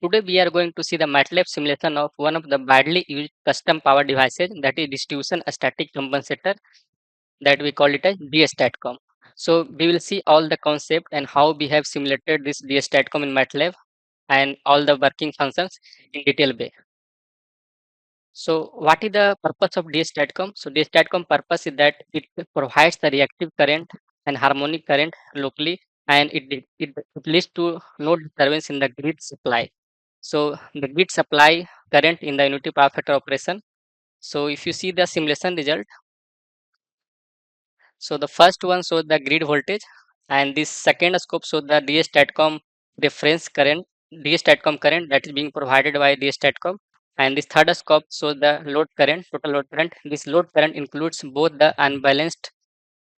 today we are going to see the MATLAB simulation of one of the widely used custom power devices, that is distribution static compensator, that we call it as DStatCom. So we will see all the concept and how we have simulated this DStatCom in MATLAB and all the working functions in detail way. So what is the purpose of DStatCom? So DStatCom purpose is that it provides the reactive current and harmonic current locally, and it leads to no disturbance in the grid supply. So the grid supply current in the unity power factor operation. So if you see the simulation result, so the first one shows the grid voltage, and this second scope shows the DStatCom reference current, DStatCom current that is being provided by DStatCom, and this third scope shows the load current, total load current. This load current includes both the unbalanced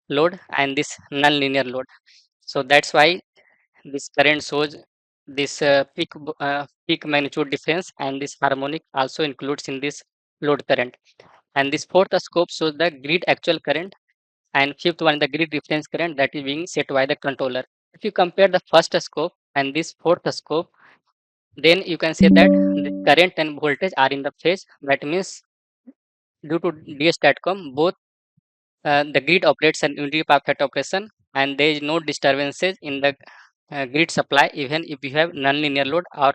load and this non-linear load. So that's why this current shows this peak magnitude difference, and this harmonic also includes in this load current. And this fourth scope shows the grid actual current, and fifth one the grid reference current that is being set by the controller. If you compare the first scope and this fourth scope, then you can say that the current and voltage are in the phase. That means due to DStatCom, both the grid operates an unity power factor operation, and there is no disturbances in the grid supply, even if you have nonlinear load or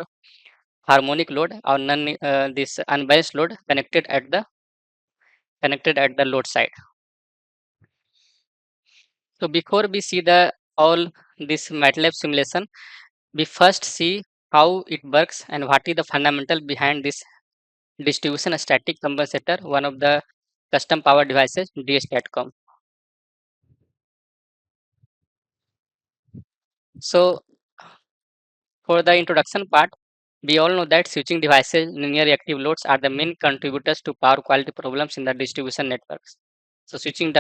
harmonic load or this unbalanced load connected at the load side. So before we see the all this MATLAB simulation, we first see how it works and what is the fundamental behind this distribution static compensator, one of the custom power devices DStatCom. So for the introduction part, we all know that switching devices, linear reactive loads are the main contributors to power quality problems in the distribution networks. So switching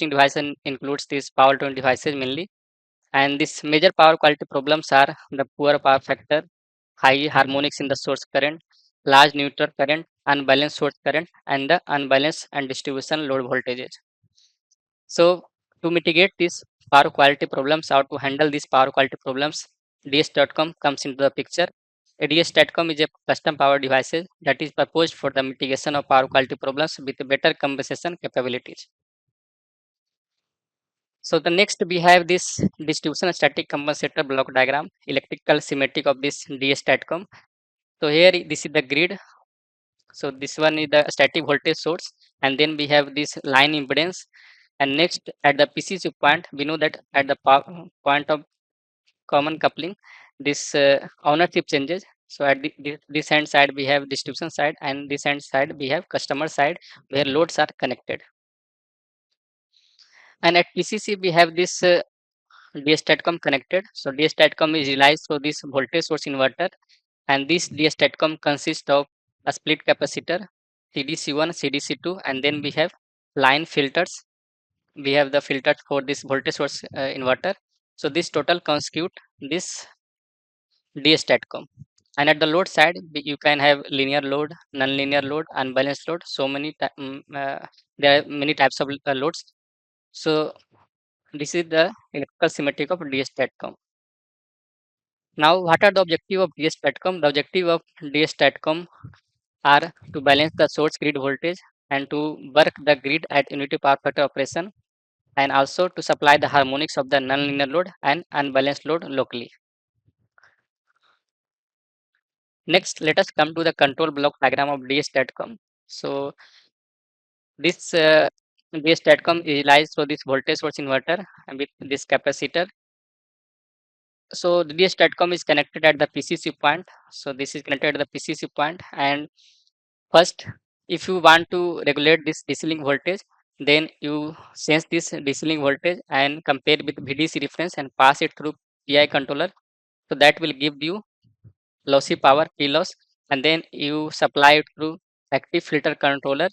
devices includes these power driven devices mainly, and these major power quality problems are the poor power factor, high harmonics in the source current, large neutral current, unbalanced source current, and the unbalanced and distribution load voltages. So to mitigate these power quality problems or to handle these power quality problems, DS.com comes into the picture. A DS.com is a custom power device that is proposed for the mitigation of power quality problems with better compensation capabilities. So the next we have this distribution static compensator block diagram, electrical schematic of this DS.com. So here this is the grid. So this one is the static voltage source, and then we have this line impedance. And next at the PCC point, we know that at the point of common coupling, this ownership changes. So at this hand side we have distribution side, and this hand side we have customer side where loads are connected. And at PCC we have this DStatCom connected. So DStatCom is realized through this voltage source inverter, and this DStatCom consists of a split capacitor, CDC1, CDC2, and then we have line filters. We have the filters for this voltage source inverter. So this total constitute this DStatCom. And at the load side, you can have linear load, non-linear load, unbalanced load. So there are many types of loads. So this is the electrical schematic of DStatCom. Now, what are the objective of DStatCom? The objective of DStatCom are to balance the source grid voltage and to work the grid at unity power factor operation, and also to supply the harmonics of the nonlinear load and unbalanced load locally. Next, let us come to the control block diagram of DStatCom. So this DStatCom is lies through this voltage source inverter and with this capacitor. So the DStatCom is connected at the PCC point. So this is connected at the PCC point, and first, if you want to regulate this DC link voltage, then you sense this DC link voltage and compare with VDC reference and pass it through PI controller. So that will give you lossy power P loss, and then you supply it through active filter controller.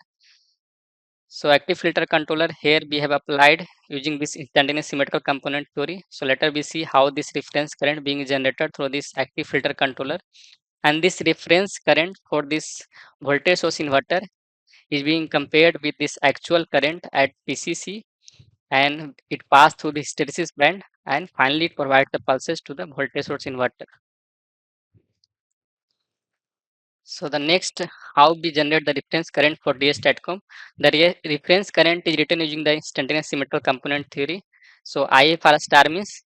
So active filter controller here we have applied using this instantaneous symmetrical component theory. So later we see how this reference current being generated through this active filter controller, and this reference current for this voltage source inverter is being compared with this actual current at PCC, and it passed through the hysteresis band, and finally it provides the pulses to the voltage source inverter. So the next, how we generate the reference current for DS STATCOM. The reference current is written using the instantaneous symmetrical component theory. So IFR star means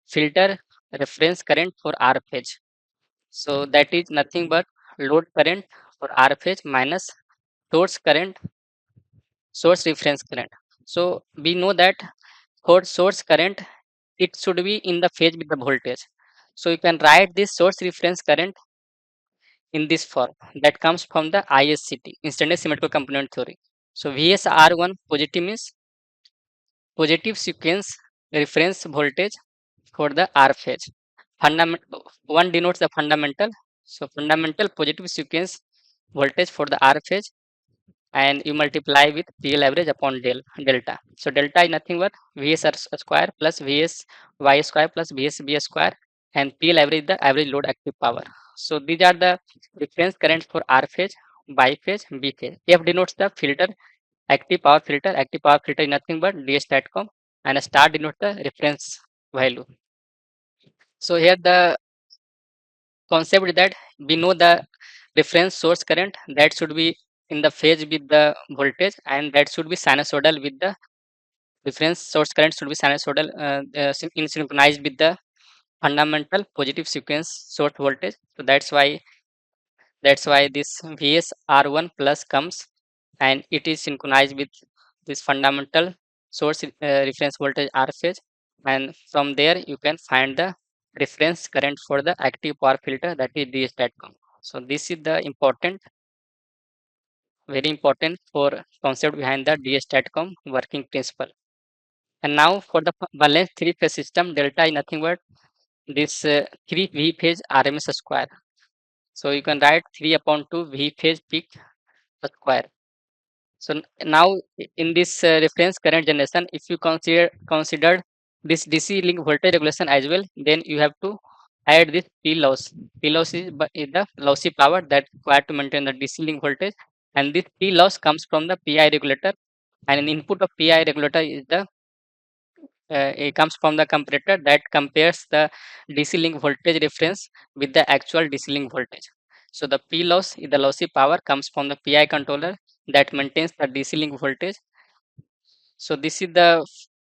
filter reference current for R phase. So that is nothing but load current for R phase minus source current, source reference current. So we know that for source current, it should be in the phase with the voltage. So you can write this source reference current in this form that comes from the ISCT, instantaneous symmetrical component theory. So VSR1 positive means positive sequence reference voltage for the R phase. One denotes the fundamental. So fundamental positive sequence voltage for the R phase, and you multiply with PL average upon delta. So delta is nothing but VS square plus VS Y square plus VS B square, and PL average the average load active power. So these are the reference current for R phase, Y phase, B phase. F denotes the filter, active power filter. Active power filter is nothing but DS STATCOM, and a star denotes the reference value. So here the concept is that we know the reference source current that should be in the phase with the voltage, and that should be sinusoidal with the reference source current should be sinusoidal in synchronized with the fundamental positive sequence source voltage. So that's why this Vs R1 plus comes, and it is synchronized with this fundamental source reference voltage R phase, and from there you can find the reference current for the active power filter, that is DS STATCOM. So this is the important, very important for concept behind the DS STATCOM working principle. And now for the balanced three phase system, delta is nothing but this 3 V phase RMS square. So you can write 3 upon 2 V phase peak square. So now in this reference current generation, if you consider this DC link voltage regulation as well, then you have to add this P loss. P loss is the lossy power that required to maintain the DC link voltage, and this P loss comes from the PI regulator, and an input of PI regulator is the it comes from the comparator that compares the DC link voltage reference with the actual DC link voltage. So the P loss is the lossy power comes from the PI controller that maintains the DC link voltage. So this is the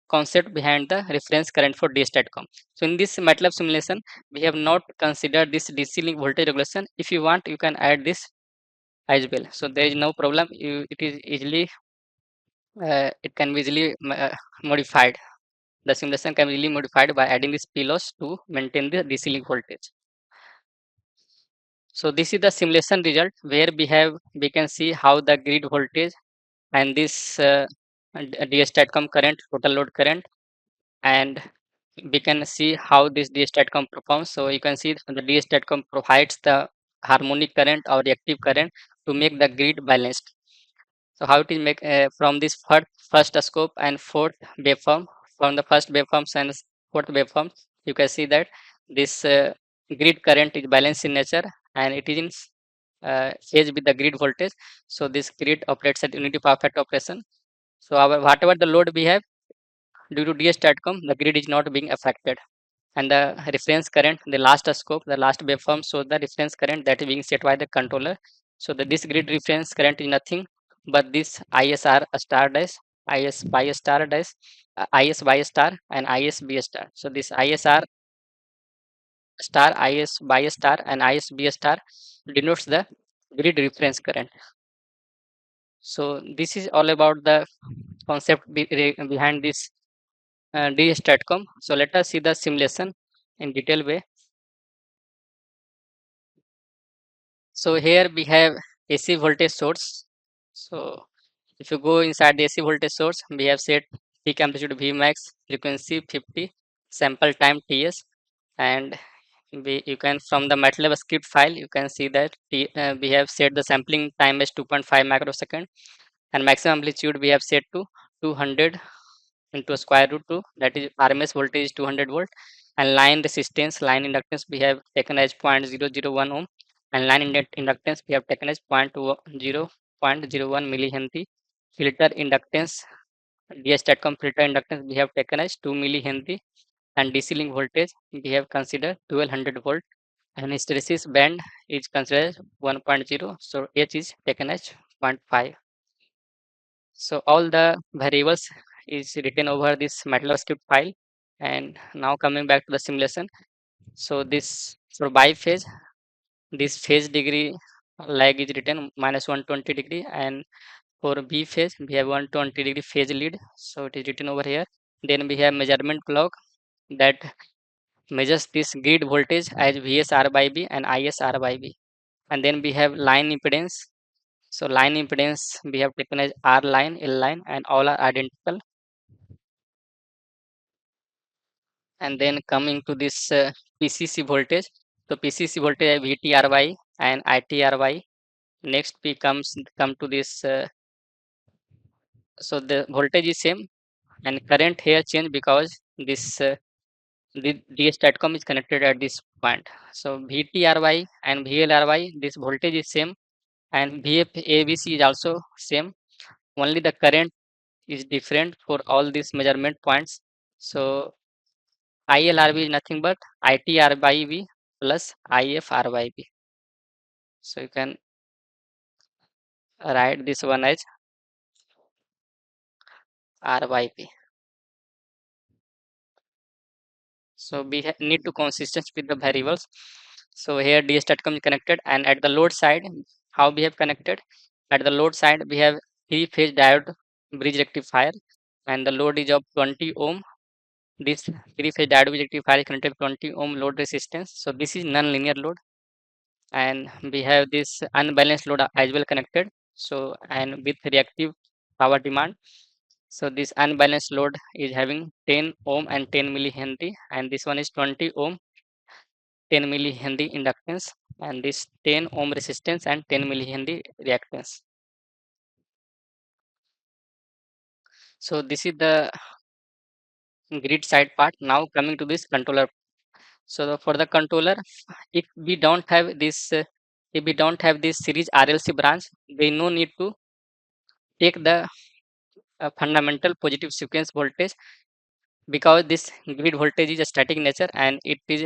concept behind the reference current for DSTATCOM. So in this MATLAB simulation, we have not considered this DC link voltage regulation. If you want, you can add this as well. So there is no problem. It can be easily modified. The simulation can be easily modified by adding this P loss to maintain the DC link voltage. So this is the simulation result where we can see how the grid voltage and this DS STATCOM current, total load current, and we can see how this DS STATCOM performs. So you can see the DS STATCOM provides the harmonic current or reactive current to make the grid balanced. So how it is make from this first scope and fourth waveform, from the first waveforms and fourth waveform, you can see that this grid current is balanced in nature, and it is in phase with the grid voltage. So this grid operates at unity power factor operation. So our whatever the load we have due to DS STATCOM, the grid is not being affected. And the reference current, the last scope, the last waveform shows the reference current that is being set by the controller. So this grid reference current is nothing but this ISR star dash, IS by star dash, IS by star, and IS B star. So this ISR star, IS by star, and IS B star denotes the grid reference current. So this is all about the concept behind this DS STATCOM. So let us see the simulation in detail way. So here we have AC voltage source. So if you go inside the AC voltage source, we have set peak amplitude V max, frequency 50, sample time TS, and you can from the MATLAB script file you can see that we have set the sampling time as 2.5 microsecond, and maximum amplitude we have set to 200 into square root 2, that is RMS voltage is 200 volt, and line resistance, line inductance we have taken as 0.001 ohm, and line inductance we have taken as 0.01 millihenry. Filter inductance, DS STATCOM filter inductance we have taken as 2 millihenry, and DC link voltage we have considered 1200 volt, and hysteresis band is considered 1.0, so H is taken as 0.5. So all the variables is written over this MATLAB script file. And now coming back to the simulation. So this for biphase, this phase degree lag is written minus 120 degree, and for B phase we have 120-degree phase lead, so it is written over here. Then we have measurement block that measures this grid voltage as VSR by B and ISR by B. And then we have line impedance. So line impedance we have taken as R line, L line, and all are identical. And then coming to this PCC voltage. So PCC voltage VTRY and ITRY. Next we come to this. So the voltage is same and current here change because this the DS-STATCOM is connected at this point. So VTRY and VLRY, this voltage is same, and VFABC is also same. Only the current is different for all these measurement points. So ILRB is nothing but ITR by V plus IFR by V. So you can write this one as R by V. So we need to consistent with the variables. So here DS-STATCOM is connected, and at the load side, how we have connected? At the load side, we have three-phase diode bridge rectifier, and the load is of 20 ohm. This three-phase diode bridge rectifier is connected to 20 ohm load resistance. So this is non-linear load, and we have this unbalanced load as well connected. So and with reactive power demand. So this unbalanced load is having 10 ohm and 10 millihenry, and this one is 20 ohm, 10 millihenry inductance, and this 10 ohm resistance and 10 millihenry reactance. So this is the grid side part. Now coming to this controller. So for the controller, if we don't have this, if we don't have this series RLC branch, we no need to take the fundamental positive sequence voltage, because this grid voltage is a static nature and it is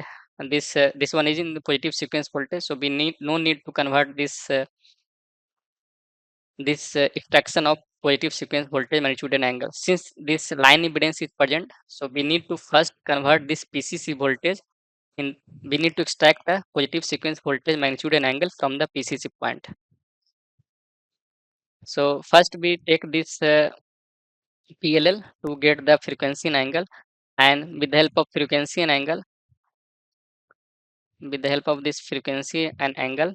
this one is in the positive sequence voltage. So we need no need to convert this extraction of positive sequence voltage magnitude and angle. Since this line impedance is present, so we need to first convert this PCC voltage in, we need to extract the positive sequence voltage magnitude and angle from the PCC point. So first we take this PLL to get the frequency and angle, and with the help of frequency and angle, with the help of this frequency and angle,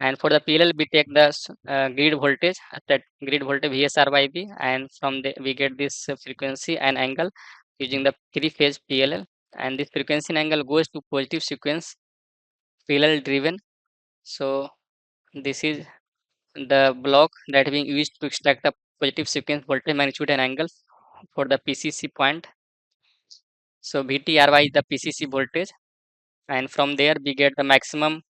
and for the PLL we take the grid voltage, that grid voltage VSR by B, and from the we get this frequency and angle using the three phase PLL, and this frequency and angle goes to positive sequence PLL driven. So this is the block that being used to extract the positive sequence voltage magnitude and angle for the PCC point. So VTRY is the PCC voltage, and from there we get the maximum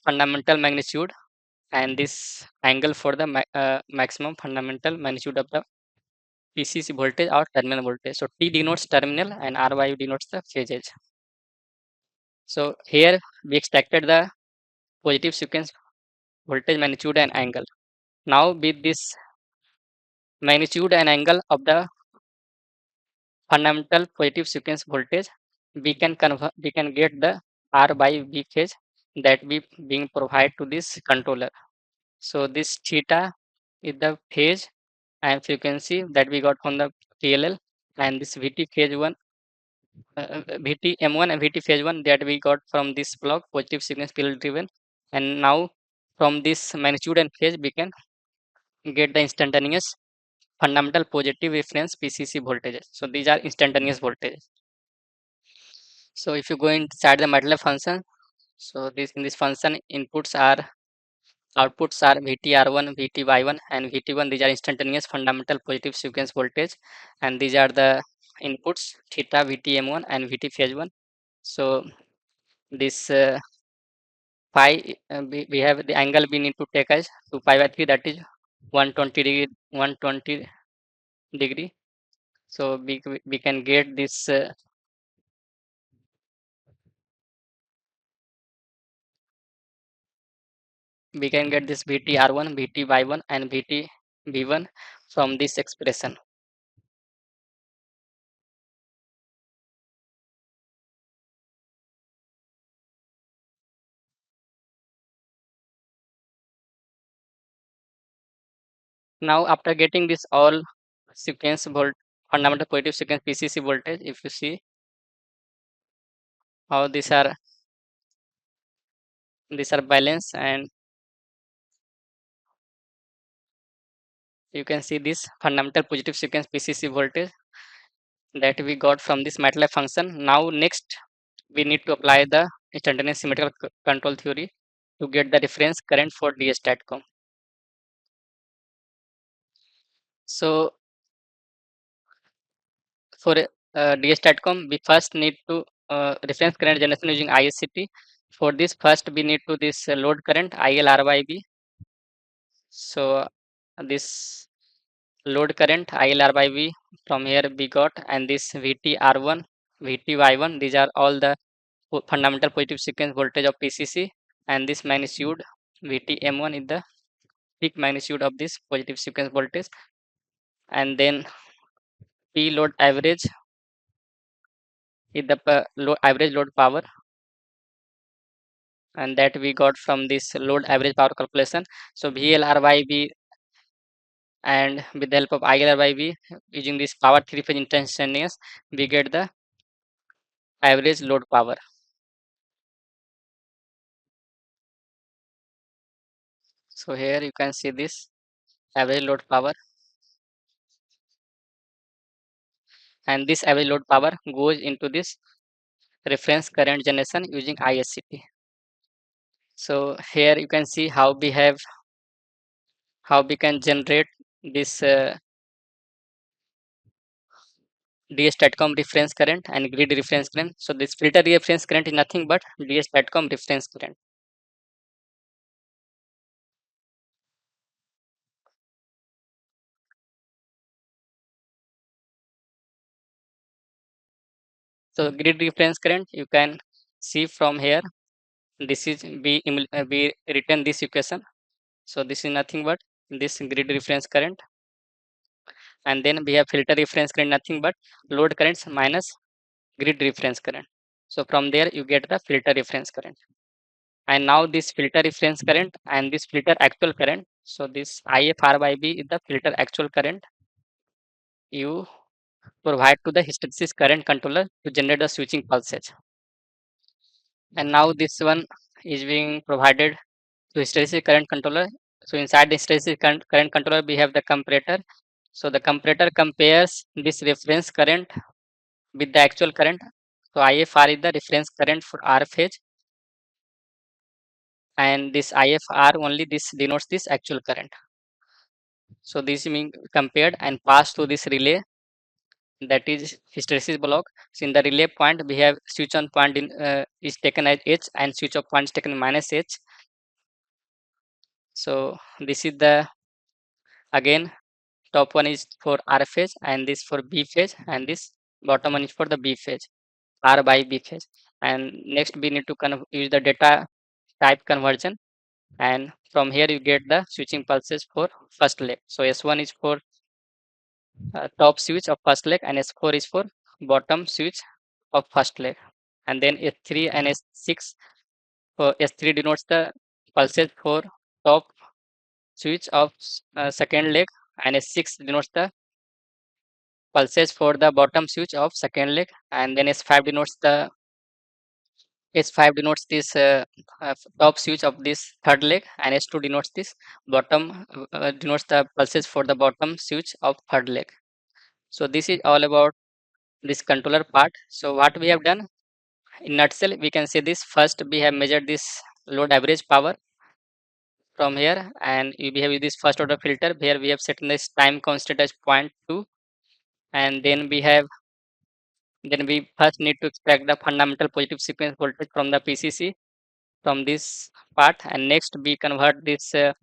fundamental magnitude, and this angle for the maximum fundamental magnitude of the PCC voltage or terminal voltage. So T denotes terminal and RY denotes the phase edge. So here we extracted the positive sequence voltage magnitude and angle. Now with this magnitude and angle of the fundamental positive sequence voltage, we can get the R by V phase that we being provided to this controller. So this theta is the phase and frequency that we got from the PLL, and this VT phase 1, VT M1 and VT phase 1 that we got from this block positive sequence PLL driven. And now from this magnitude and phase we can get the instantaneous fundamental positive reference PCC voltages. So these are instantaneous voltages. So if you go inside the MATLAB function, so this in this function outputs are VTR1, VTY1, and VT1. These are instantaneous fundamental positive sequence voltage, and these are the inputs theta, VTM1, and VT phase 1. So this pi, we have the angle we need to take as 2 pi by 3, that is 120 degree, 120 degree. So we can get this We can get this VTR1, VTY1 and VTB1 from this expression. Now after getting this all sequence volt fundamental positive sequence PCC voltage, if you see how these are balanced, and you can see this fundamental positive sequence PCC voltage that we got from this MATLAB function. Now next we need to apply the instantaneous symmetrical control theory to get the reference current for DS STATCOM. So for DS STATCOM, we first need to reference current generation using ISCT. For this, first we need to this load current ILRYB. So this load current ILRYB from here we got, and this VTR1, VTY1. These are all the fundamental positive sequence voltage of PCC, and this magnitude VTM1 is the peak magnitude of this positive sequence voltage, and then P load average is the average load power, and that we got from this load average power calculation. So VLRYB, and with the help of ILRYB using this power 3-phase instantaneous, we get the average load power. So here you can see this average load power, and this average load power goes into this reference current generation using ISCT. So here you can see how we can generate this DS STATCOM reference current and grid reference current. So this filter reference current is nothing but DS STATCOM reference current. So grid reference current you can see from here. This is we written this equation. So this is nothing but this grid reference current, and then we have filter reference current, nothing but load currents minus grid reference current. So from there you get the filter reference current. And now this filter reference current and this filter actual current. So this IFR by B is the filter actual current you provide to the hysteresis current controller to generate the switching pulses. And now this one is being provided to hysteresis current controller. So inside the hysteresis current controller we have the comparator. So the comparator compares this reference current with the actual current. So IFR is the reference current for R phase, and this IFR only this denotes this actual current. So this is being compared and passed to this relay, that is hysteresis block. So in the relay point we have switch on point is taken as H, and switch off point is taken minus H. So this is the again top one is for R phase, and this for B phase, and this bottom one is for the B phase, R by B phase. And next we need to use the data type conversion, and from here you get the switching pulses for first leg. So S1 is for top switch of first leg, and S4 is for bottom switch of first leg. And then S3 and S6, for S3 denotes the pulses for top switch of second leg, and S6 denotes the pulses for the bottom switch of second leg, and then S5 denotes this top switch of this third leg, and S2 denotes this bottom denotes the pulses for the bottom switch of third leg. So this is all about this controller part. So what we have done in nutshell, we can say this: first we have measured this load average power from here, and we have used this first order filter where we have set this time constant as 0.2, and then we first need to extract the fundamental positive sequence voltage from the PCC from this part, and next we convert this uh,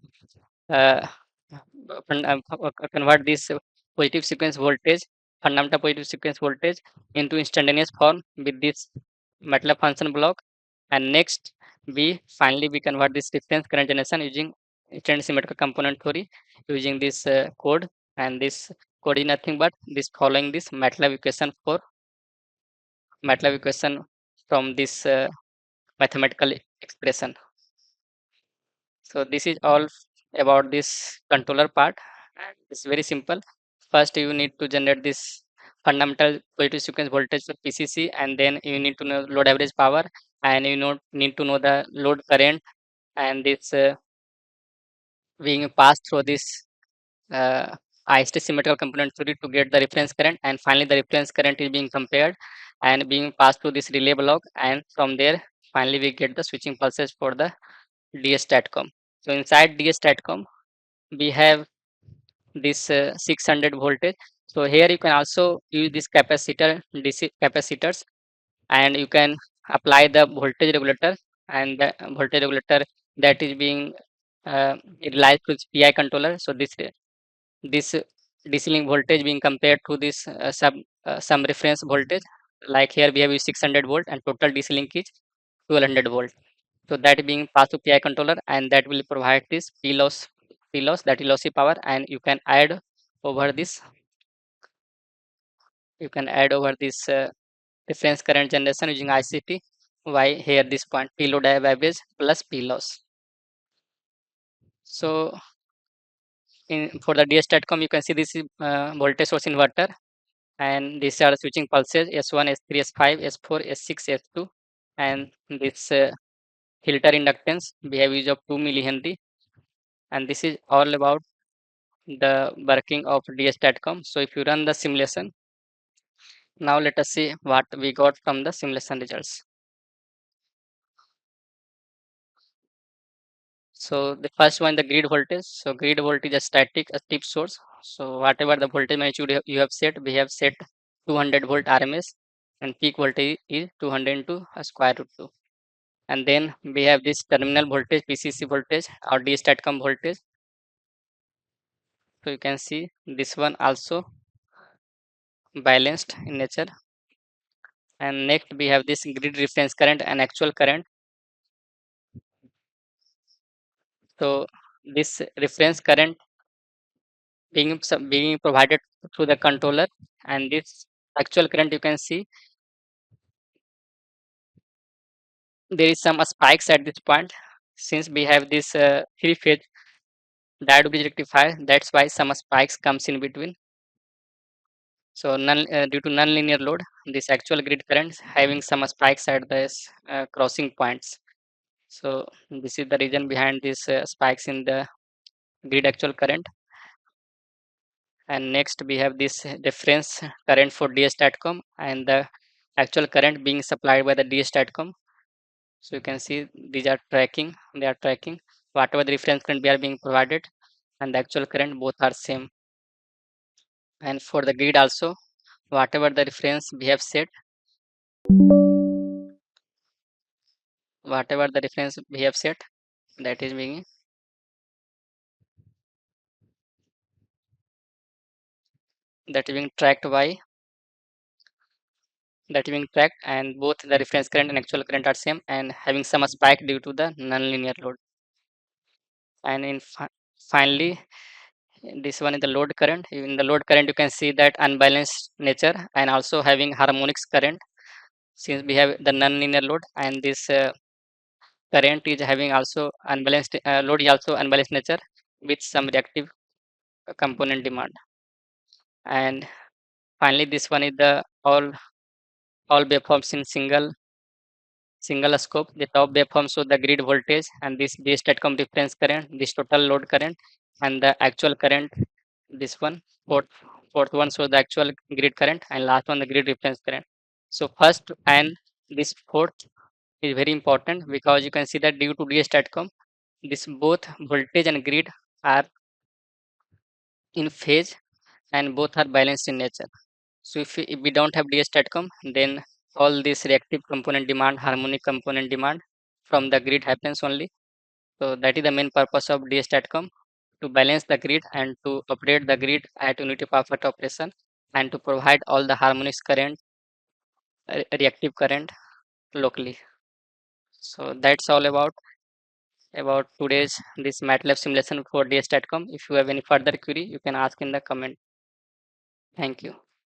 convert this positive sequence voltage, fundamental positive sequence voltage, into instantaneous form with this MATLAB function block. And next Finally we convert this reference current generation using extended symmetrical component theory using this code, and this code is nothing but this following this MATLAB equation from this mathematical expression. So this is all about this controller part, and it's very simple. First you need to generate this fundamental positive sequence voltage for PCC, and then you need to know load average power, and need to know the load current, and this being passed through this IST symmetrical component theory to get the reference current, and finally the reference current is being compared and being passed through this relay block, and from there finally we get the switching pulses for the DS STATCOM. So inside DS STATCOM we have this 600 voltage. So here you can also use this capacitor DC capacitors, and you can apply the voltage regulator, and the voltage regulator that is being it relies to its PI controller. So this DC link voltage being compared to this some reference voltage, like here we have is 600 volt and total DC link is 1200 volt. So that being passed to PI controller, and that will provide this P loss, that is lossy power, and over this you can add over this reference current generation using ICT. Why here this point P load average plus P loss. So for the DS STATCOM you can see this is voltage source inverter, and these are switching pulses S1, S3, S5, S4, S6, S2, and this filter inductance we have use of 2 millihenry, and this is all about the working of DS STATCOM. So if you run the simulation, now let us see what we got from the simulation results. So the first one, the grid voltage. So grid voltage is static, a tip source. So whatever the voltage magnitude you have set, we have set 200 volt RMS, and peak voltage is 200 into a square root 2. And then we have this terminal voltage, PCC voltage or D STATCOM voltage. So you can see this one also balanced in nature. And next we have this grid reference current and actual current. So this reference current being provided through the controller, and this actual current you can see there is some spikes at this point, since we have this three phase diode bridge rectifier, that's why some spikes comes in between. So due to non-linear load, this actual grid currents having some spikes at this crossing points. So this is the reason behind these spikes in the grid actual current. And next we have this reference current for DS STATCOM, and the actual current being supplied by the DS STATCOM. So you can see these are tracking, they are tracking whatever the reference current we are being provided, and the actual current both are same. And for the grid also, whatever the reference we have set, whatever the reference we have set, that is being tracked by that is being tracked, and both the reference current and actual current are same and having some spike due to the non-linear load. And finally this one is the load current. In the load current you can see that unbalanced nature and also having harmonics current, since we have the non-linear load, and this current is having also unbalanced load is also unbalanced nature with some reactive component demand. And finally this one is the all waveforms in single scope. The top waveform show the grid voltage, and this STATCOM reference current, this total load current, and the actual current. This one fourth one shows the actual grid current, and last one the grid reference current. So first and this fourth is very important, because you can see that due to DS STATCOM, this both voltage and grid are in phase, and both are balanced in nature. So if we don't have DS STATCOM, then all this reactive component demand, harmonic component demand from the grid happens only. So that is the main purpose of DS STATCOM, to balance the grid and to operate the grid at unity power factor operation, and to provide all the harmonics current, reactive current locally. So that's all about today's this MATLAB simulation for DS.com. If you have any further query, you can ask in the comment. Thank you.